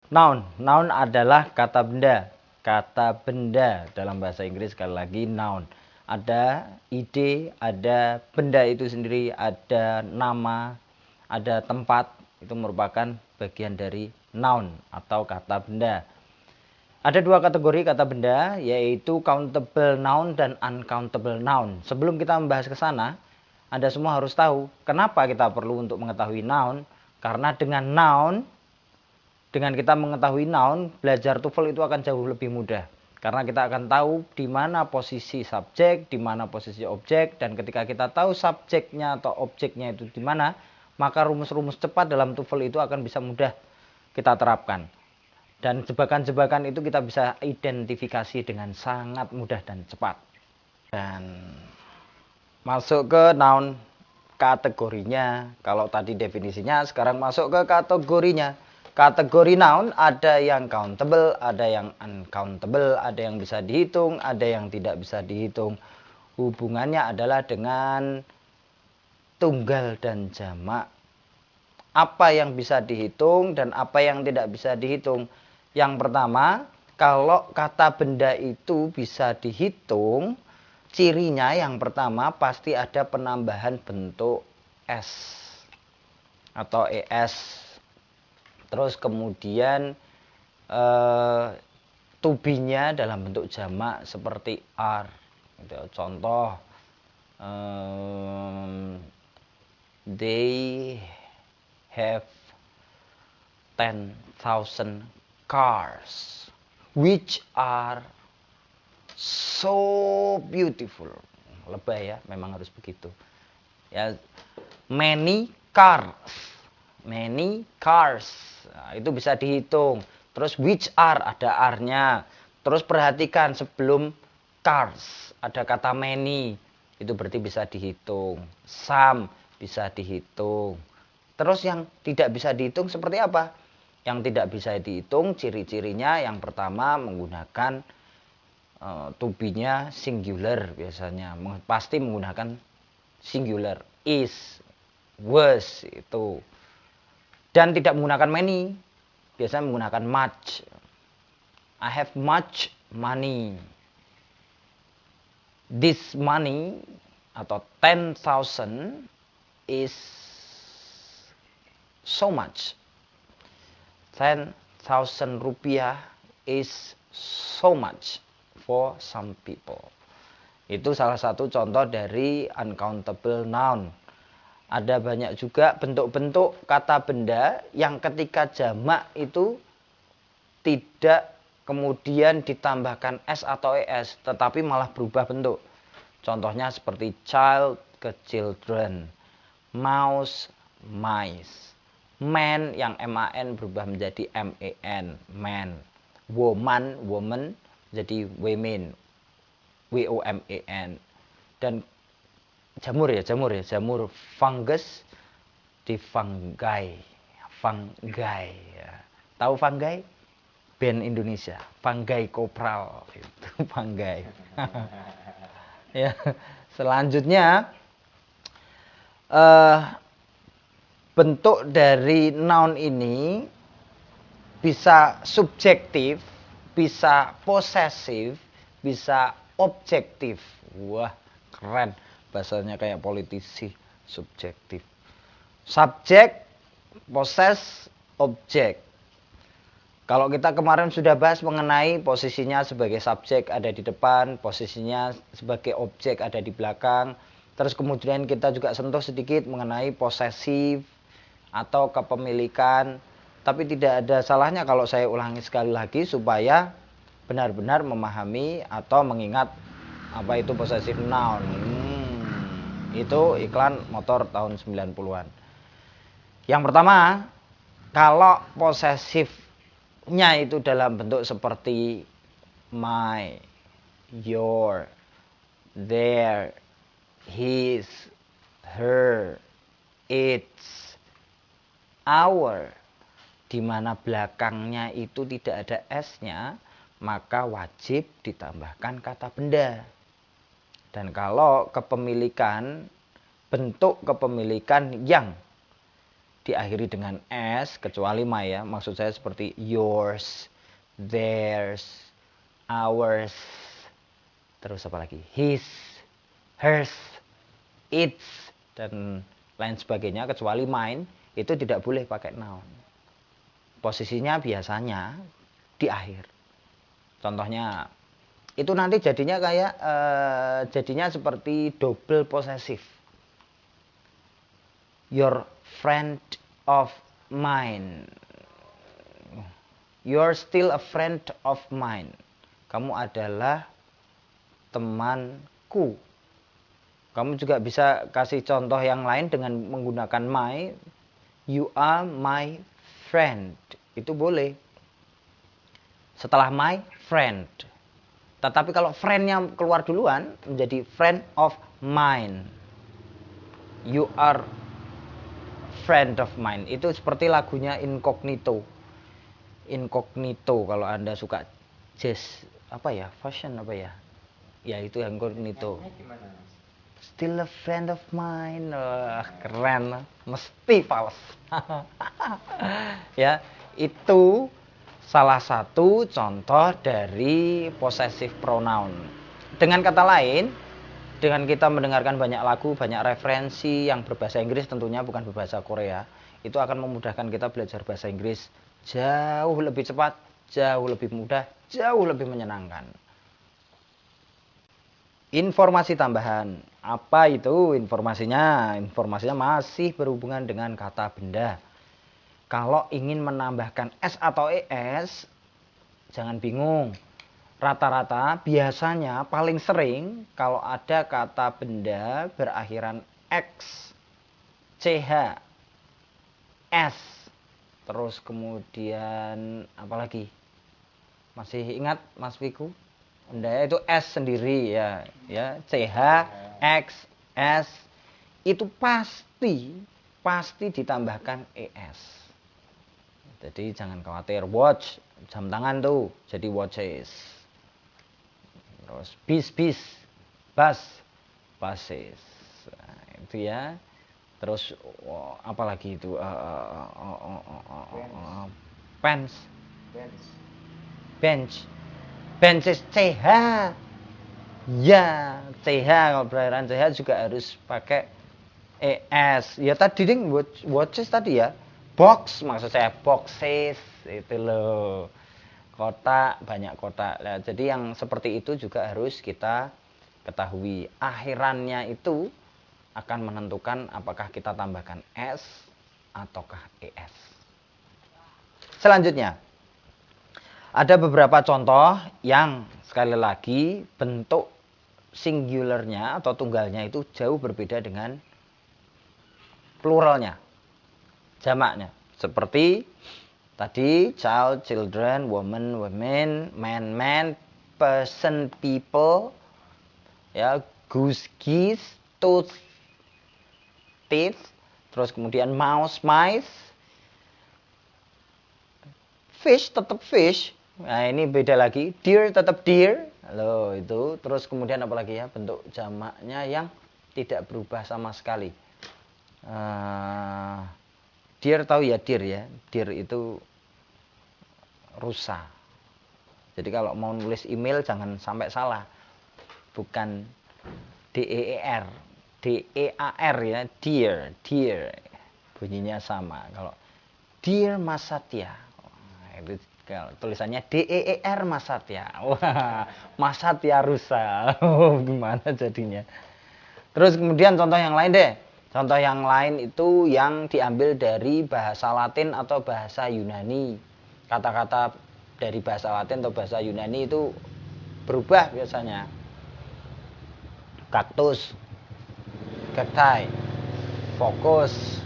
Noun. Noun adalah kata benda. Kata benda dalam bahasa Inggris sekali lagi noun. Ada ide, ada benda itu sendiri, ada nama, ada tempat. Itu merupakan bagian dari noun atau kata benda. Ada dua kategori kata benda, yaitu countable noun dan uncountable noun. Sebelum kita membahas ke sana, Anda semua harus tahu kenapa kita perlu untuk mengetahui noun. Karena dengan kita mengetahui noun, belajar TOEFL itu akan jauh lebih mudah. Karena kita akan tahu di mana posisi subjek, di mana posisi objek, dan ketika kita tahu subjeknya atau objeknya itu di mana, maka rumus-rumus cepat dalam TOEFL itu akan bisa mudah kita terapkan. Dan jebakan-jebakan itu kita bisa identifikasi dengan sangat mudah dan cepat. Dan masuk ke noun kategorinya. Kalau tadi definisinya, sekarang masuk ke kategorinya. Kategori noun ada yang countable, ada yang uncountable, ada yang bisa dihitung, ada yang tidak bisa dihitung. Hubungannya adalah dengan tunggal dan jamak. Apa yang bisa dihitung dan apa yang tidak bisa dihitung. Yang pertama, kalau kata benda itu bisa dihitung, cirinya yang pertama pasti ada penambahan bentuk S atau ES. Terus kemudian to-be-nya dalam bentuk jamak seperti are. Contoh, they have 10,000 cars which are so beautiful. Lebay ya, memang harus begitu. Ya, many cars. Nah, itu bisa dihitung. Terus which are, ada are-nya. Terus perhatikan sebelum cars ada kata many. Itu berarti bisa dihitung. Some bisa dihitung. Terus yang tidak bisa dihitung seperti apa? Yang tidak bisa dihitung ciri-cirinya yang pertama menggunakan to be-nya singular biasanya. Pasti menggunakan singular. Is, was itu. Dan tidak menggunakan many. Biasanya menggunakan much. I have much money. This money atau 10,000 is so much. 10,000 rupiah is so much for some people. Itu salah satu contoh dari uncountable noun. Ada banyak juga bentuk-bentuk kata benda yang ketika jamak itu tidak kemudian ditambahkan S atau ES, tetapi malah berubah bentuk. Contohnya seperti child ke children, mouse, mice, man yang MAN berubah menjadi MEN, man, woman jadi women, WOMAN, dan jamur, fungus di fungi ya. Tahu fungi? Band Indonesia, fungi kopral itu fungi. Ya, selanjutnya bentuk dari noun ini bisa subjektif, bisa posesif, bisa objektif. Wah, keren. Bahasanya kayak politisi, subjektif. Subjek, poses, objek. Kalau kita kemarin sudah bahas mengenai posisinya sebagai subjek ada di depan, posisinya sebagai objek ada di belakang. Terus kemudian kita juga sentuh sedikit mengenai posesif atau kepemilikan. Tapi tidak ada salahnya kalau saya ulangi sekali lagi supaya benar-benar memahami atau mengingat apa itu possessive noun. Itu iklan motor tahun 90-an. Yang pertama, kalau posesifnya itu dalam bentuk seperti my, your, their, his, her, its, our, di mana belakangnya itu tidak ada S-nya, maka wajib ditambahkan kata benda. Dan kalau kepemilikan, bentuk kepemilikan yang diakhiri dengan s kecuali my ya. Maksud saya seperti yours, theirs, ours, terus apa lagi? His, hers, its, dan lain sebagainya, kecuali mine itu tidak boleh pakai noun. Posisinya biasanya di akhir. Contohnya itu nanti jadinya kayak jadinya seperti double possessive. Your friend of mine. You're still a friend of mine. Kamu adalah temanku. Kamu juga bisa kasih contoh yang lain dengan menggunakan my. You are my friend. Itu boleh. Setelah my friend. Tetapi kalau friendnya keluar duluan menjadi friend of mine. You are friend of mine. Itu seperti lagunya Incognito. Incognito kalau Anda suka jazz apa ya? Fashion apa ya? Ya itu Incognito. Still a friend of mine. Keren. Mesti fals. Ya, itu salah satu contoh dari possessive pronoun. Dengan kata lain, dengan kita mendengarkan banyak lagu, banyak referensi yang berbahasa Inggris, tentunya bukan berbahasa Korea, itu akan memudahkan kita belajar bahasa Inggris jauh lebih cepat, jauh lebih mudah, jauh lebih menyenangkan. Informasi tambahan. Apa itu informasinya? Informasinya masih berhubungan dengan kata benda. Kalau ingin menambahkan s atau es, jangan bingung. Rata-rata biasanya paling sering kalau ada kata benda berakhiran x, ch, s, terus kemudian apa lagi? Masih ingat Mas Wiku? Benda itu s sendiri ya, ch, x, s itu pasti ditambahkan es. Jadi jangan khawatir. Watch, jam tangan tuh jadi watches. Terus bis, bus, buses. Nah, itu ya. Terus apa lagi itu? Bench, benches, ch. Ya, ch kalau berakhiran ch juga harus pakai es. Ya tadi ding watches tadi ya. Box, maksud saya boxes, itu loh. Kotak, banyak kotak. Nah, jadi yang seperti itu juga harus kita ketahui. Akhirannya itu akan menentukan apakah kita tambahkan s ataukah es. Selanjutnya, ada beberapa contoh yang sekali lagi bentuk singularnya atau tunggalnya itu jauh berbeda dengan pluralnya. Jamaknya seperti tadi child, children, woman, women, man, man, person, people, ya, goose, geese, toad, teeth, terus kemudian mouse, mice, fish tetap fish. Nah, ini beda lagi. Deer tetap deer. Loh, itu. Terus kemudian apa lagi ya? Bentuk jamaknya yang tidak berubah sama sekali. Deer tahu ya, deer ya. Deer itu rusa. Jadi kalau mau nulis email jangan sampai salah. Bukan DEER, DEAR ya, deer, deer. Bunyinya sama. Kalau Dear Mas Satya, itu tulisannya DEER Mas Satya. Wah, Mas Satya rusa. Gimana jadinya? Terus kemudian contoh yang lain deh. Contoh yang lain itu yang diambil dari bahasa Latin atau bahasa Yunani. Kata-kata dari bahasa Latin atau bahasa Yunani itu berubah biasanya. Kaktus, cacti, fokus,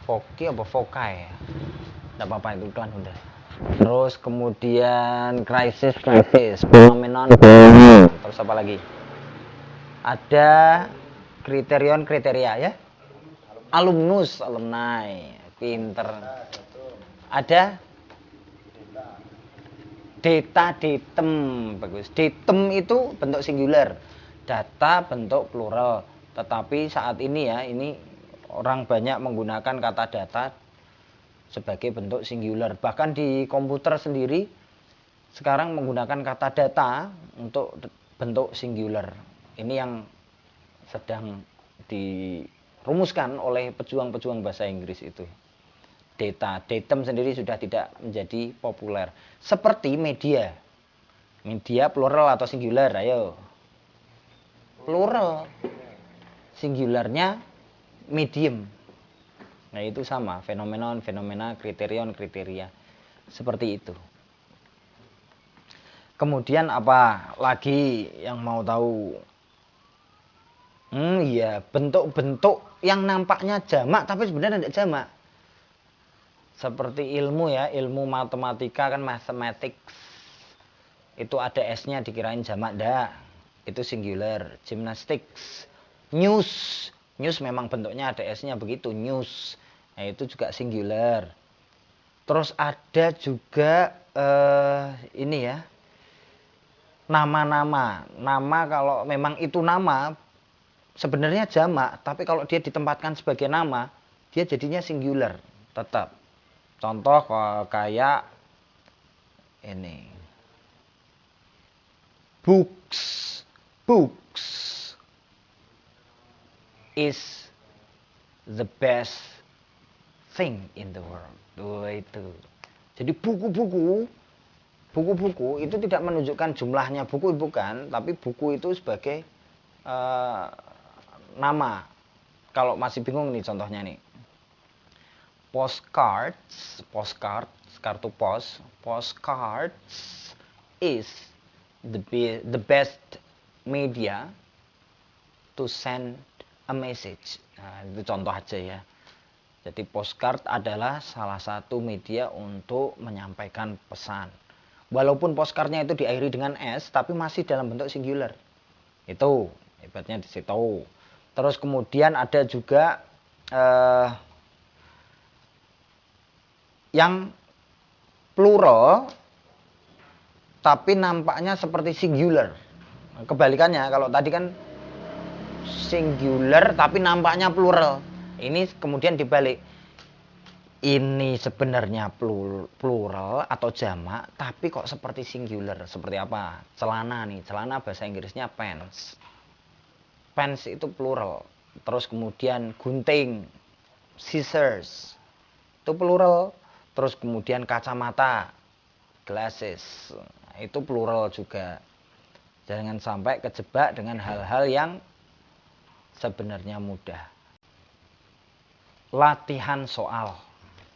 foki apa fokai. Tidak apa-apa itu Tuhan udah. Terus kemudian krisis, phenomenon. Terus apa lagi? Ada kriteria ya. Alumnus, alumni, pinter. Ada data, datem, bagus. Datem itu bentuk singular, data bentuk plural. Tetapi saat ini ya, ini orang banyak menggunakan kata data sebagai bentuk singular. Bahkan di komputer sendiri sekarang menggunakan kata data untuk bentuk singular. Ini yang sedang dirumuskan oleh pejuang-pejuang bahasa Inggris itu. Data, datum sendiri sudah tidak menjadi populer. Seperti media. Media plural atau singular, ayo. Plural. Singularnya medium. Nah itu sama, fenomenon, fenomena, kriterion, kriteria. Seperti itu. Kemudian apa lagi yang mau tahu? Iya, bentuk-bentuk yang nampaknya jamak tapi sebenarnya tidak jamak. Seperti ilmu ya, ilmu matematika kan mathematics. Itu ada S-nya dikirain jamak, enggak. Itu singular. Gymnastics. News. News memang bentuknya ada S-nya begitu, news. Nah, itu juga singular. Terus ada juga ini ya. Nama-nama. Nama kalau memang itu nama sebenarnya jamak, tapi kalau dia ditempatkan sebagai nama, dia jadinya singular tetap. Contoh kayak ini. Books. Books is the best thing in the world. Itu. Jadi buku-buku itu tidak menunjukkan jumlahnya buku, bukan, tapi buku itu sebagai nama. Kalau masih bingung nih contohnya nih. Postcards, kartu pos, postcards is the best media to send a message. Nah, itu contoh aja ya. Jadi postcard adalah salah satu media untuk menyampaikan pesan. Walaupun postcardnya itu diakhiri dengan S, tapi masih dalam bentuk singular. Itu hebatnya di situ. Terus kemudian ada juga yang plural, tapi nampaknya seperti singular. Kebalikannya, kalau tadi kan singular tapi nampaknya plural. Ini kemudian dibalik. Ini sebenarnya plural atau jamak, tapi kok seperti singular. Seperti apa? Celana nih, celana bahasa Inggrisnya pants. Pants itu plural. Terus kemudian gunting, scissors, itu plural. Terus kemudian kacamata, glasses, itu plural juga. Jangan sampai kejebak dengan hal-hal yang sebenarnya mudah. Latihan soal.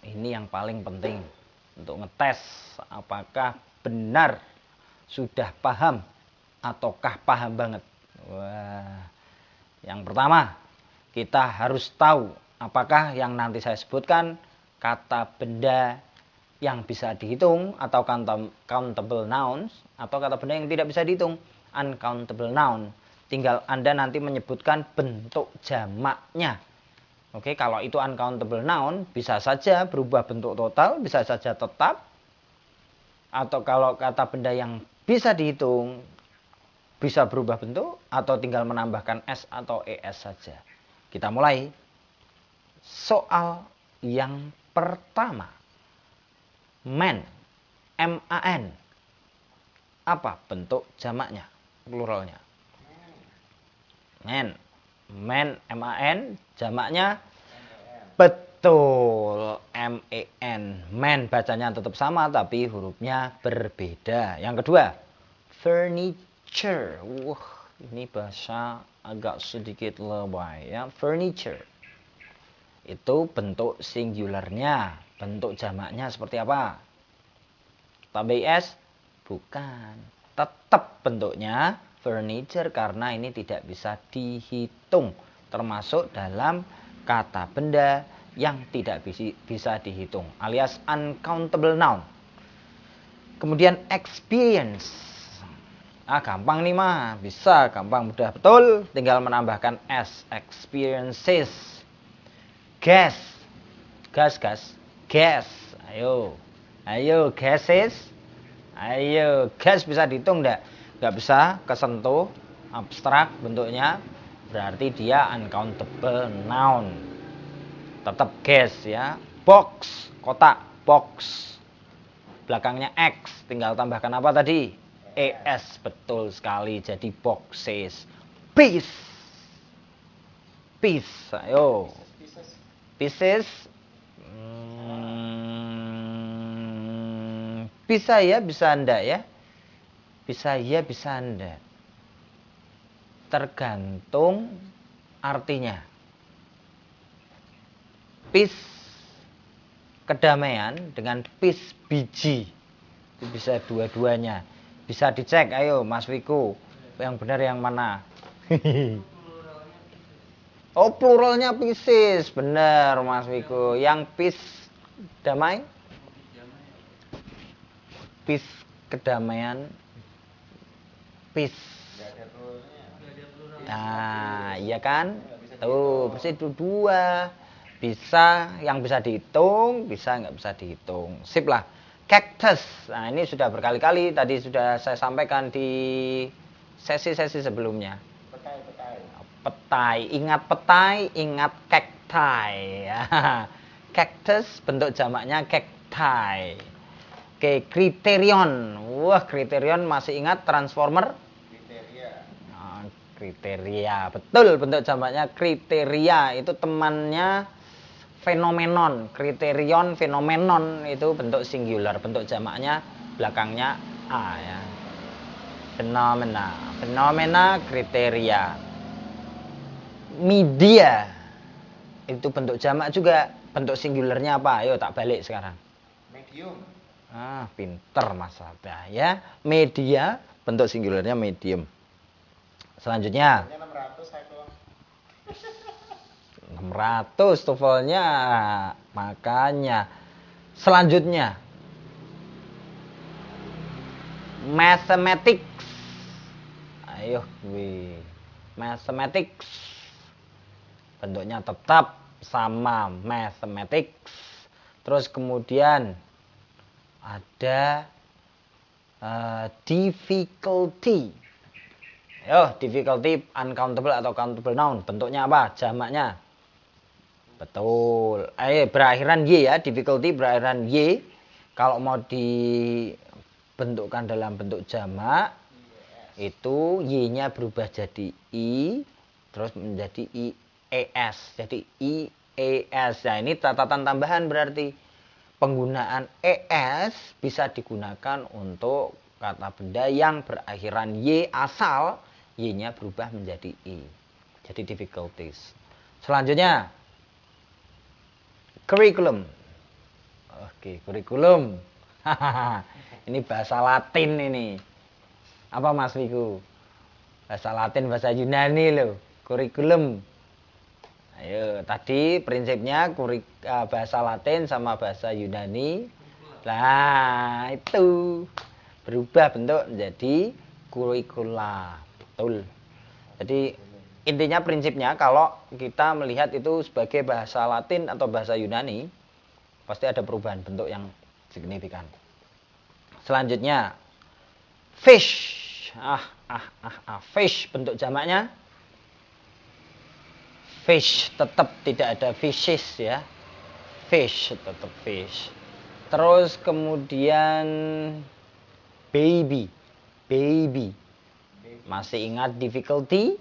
Ini yang paling penting untuk ngetes apakah benar sudah paham ataukah paham banget. Wah. Yang pertama, kita harus tahu apakah yang nanti saya sebutkan kata benda yang bisa dihitung atau countable nouns, atau kata benda yang tidak bisa dihitung, uncountable noun. Tinggal Anda nanti menyebutkan bentuk jamaknya. Oke, kalau itu uncountable noun, bisa saja berubah bentuk total, bisa saja tetap. Atau kalau kata benda yang bisa dihitung, bisa berubah bentuk, atau tinggal menambahkan S atau ES saja. Kita mulai. Soal yang pertama. Man, M-A-N. Apa bentuk jamaknya, pluralnya? Man, M-A-N, jamaknya betul, M-E-N. Man bacanya tetap sama tapi hurufnya berbeda. Yang kedua, furniture. Wah, ini bahasa agak sedikit lebay ya. Furniture itu bentuk singularnya, bentuk jamaknya seperti apa? Tambah S? Bukan. Tetap bentuknya furniture karena ini tidak bisa dihitung, termasuk dalam kata benda yang tidak bisa dihitung, alias uncountable noun. Kemudian experience. Gampang nih mah, bisa, gampang, mudah, betul, tinggal menambahkan S. Experiences. Gas. Ayo, gases. Ayo, gas bisa dihitung enggak? Enggak bisa, kesentuh, abstrak bentuknya, berarti dia uncountable noun. tetap gas ya. Box, kotak, box. Belakangnya X, tinggal tambahkan apa tadi? ES, betul sekali. Jadi boxes. Piece. Piece, ayo. Pieces. Bisa ya, bisa enggak ya? Bisa ya, bisa enggak. Tergantung artinya. Peace, kedamaian, dengan peace, biji. Itu bisa dua-duanya. Bisa dicek, ayo Mas Wiku. Yang benar yang mana? Oh, pluralnya pieces. Benar Mas Wiku. Yang peace, damai? Peace, kedamaian. Peace. Nah, iya kan? Tuh, bersih dua. Bisa, yang bisa dihitung, bisa nggak bisa dihitung. Sip lah. Cactus. Nah, ini sudah berkali-kali tadi sudah saya sampaikan di sesi-sesi sebelumnya. Petai. Ingat petai, ingat cacti. Cactus bentuk jamaknya cacti. Oke, kriterion. Wah, kriterion masih ingat Transformer? Kriteria, betul bentuk jamaknya kriteria. Itu temannya fenomenon. Kriterion, fenomenon itu bentuk singular, bentuk jamaknya belakangnya a ya. Fenomena, fenomena, kriteria. Media itu bentuk jamak juga, bentuk singularnya apa? Ayo tak balik sekarang. Medium. Pinter Mas Abah ya. Media bentuk singularnya medium. Selanjutnya 600 TOEFL-nya, makanya. Selanjutnya mathematics. Ayo gue. Mathematics bentuknya tetap sama, mathematics. Terus kemudian ada difficulty. Difficulty uncountable atau countable noun. Bentuknya apa? Jamaknya. Betul. Berakhiran Y ya. Difficulty berakhiran Y. Kalau mau dibentukkan dalam bentuk jamak, itu Y-nya berubah jadi I, terus menjadi IES. Jadi IES. Nah, ini catatan tambahan berarti. Penggunaan ES bisa digunakan untuk kata benda yang berakhiran Y asal Y-nya berubah menjadi I. Jadi difficulties. Selanjutnya curriculum. Oke, kurikulum. Ini bahasa Latin ini. Apa Mas Wiku? Bahasa Latin, bahasa Yunani loh. Kurikulum. Ayo, tadi prinsipnya bahasa Latin sama bahasa Yunani. Nah, itu berubah bentuk menjadi kurikula. Betul. Jadi intinya prinsipnya kalau kita melihat itu sebagai bahasa Latin atau bahasa Yunani, pasti ada perubahan bentuk yang signifikan. Selanjutnya fish. Fish bentuk jamaknya fish, tetap tidak ada fishes ya. Fish, tetap fish. Terus kemudian baby. Masih ingat difficulty?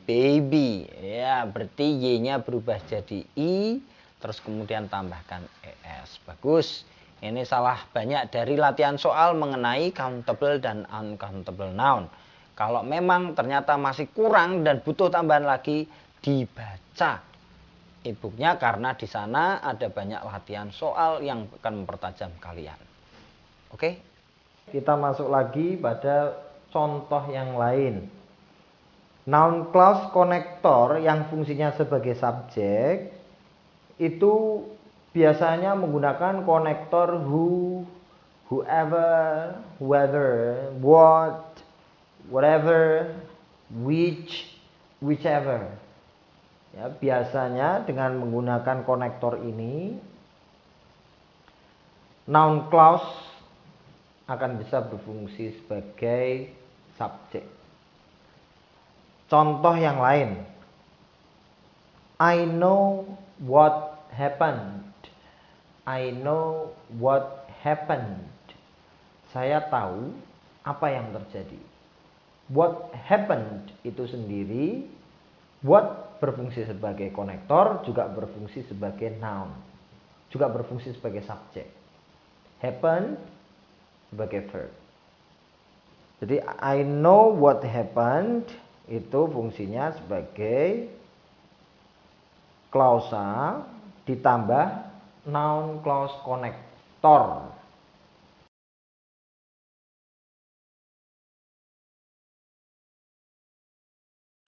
Baby. Ya, berarti Y-nya berubah jadi I, terus kemudian tambahkan ES. Bagus. Ini salah banyak dari latihan soal mengenai countable dan uncountable noun. Kalau memang ternyata masih kurang dan butuh tambahan lagi, dibaca e-booknya karena di sana ada banyak latihan soal yang akan mempertajam kalian. Oke? Kita masuk lagi pada contoh yang lain. Noun clause connector yang fungsinya sebagai subjek itu biasanya menggunakan konektor who, whoever, whether, what, whatever, which, whichever. Ya, biasanya dengan menggunakan konektor ini noun clause akan bisa berfungsi sebagai subjek. Contoh yang lain. I know what happened. I know what happened. Saya tahu apa yang terjadi. What happened itu sendiri, what berfungsi sebagai konektor, juga berfungsi sebagai noun, juga berfungsi sebagai subjek. Happen sebagai verb. Jadi I know what happened itu fungsinya sebagai klausa ditambah noun clause connector.